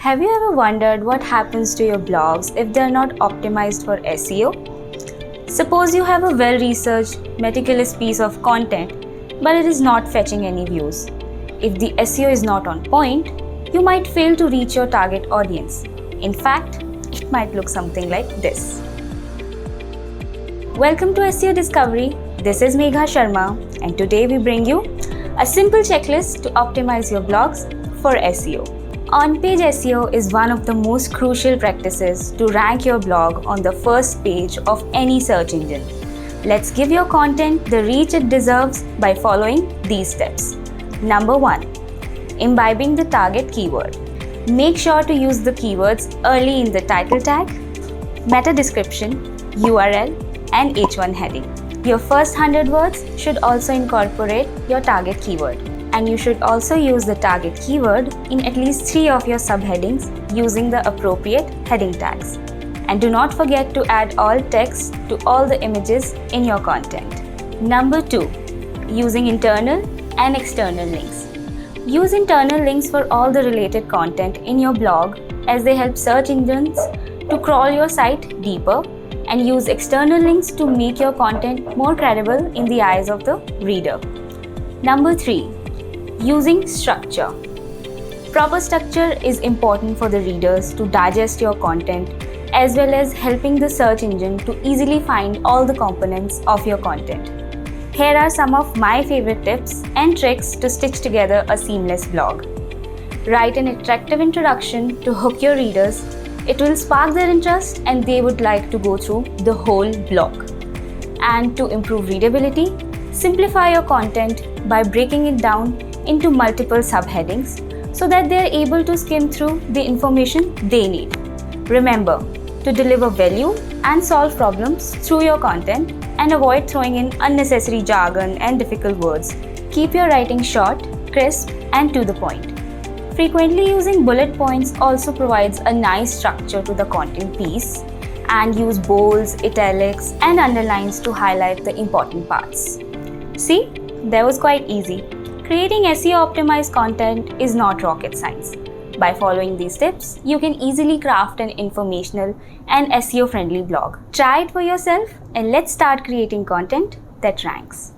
Have you ever wondered what happens to your blogs if they're not optimized for SEO? Suppose you have a well-researched, meticulous piece of content, but it is not fetching any views. If the SEO is not on point, you might fail to reach your target audience. In fact, it might look something like this. Welcome to SEO Discovery. This is Megha Sharma, and today we bring you a simple checklist to optimize your blogs for SEO. On-page SEO is one of the most crucial practices to rank your blog on the first page of any search engine. Let's give your content the reach it deserves by following these steps. Number 1. Imbibing the target keyword. Make sure to use the keywords early in the title tag, meta description, URL, and H1 heading. Your first 100 words should also incorporate your target keyword. And you should also use the target keyword in at least 3 of your subheadings using the appropriate heading tags. And do not forget to add alt text to all the images in your content. Number 2. Using internal and external links. Use internal links for all the related content in your blog as they help search engines to crawl your site deeper, and use external links to make your content more credible in the eyes of the reader. Number 3. Using structure. Proper structure is important for the readers to digest your content, as well as helping the search engine to easily find all the components of your content. Here are some of my favorite tips and tricks to stitch together a seamless blog. Write an attractive introduction to hook your readers. It will spark their interest and they would like to go through the whole blog. And to improve readability, simplify your content by breaking it down into multiple subheadings so that they are able to skim through the information they need. Remember to deliver value and solve problems through your content, and avoid throwing in unnecessary jargon and difficult words. Keep your writing short, crisp, and to the point. Frequently using bullet points also provides a nice structure to the content piece, and use bolds, italics, and underlines to highlight the important parts. See, that was quite easy. Creating SEO optimized content is not rocket science. By following these tips, you can easily craft an informational and SEO friendly blog. Try it for yourself and let's start creating content that ranks.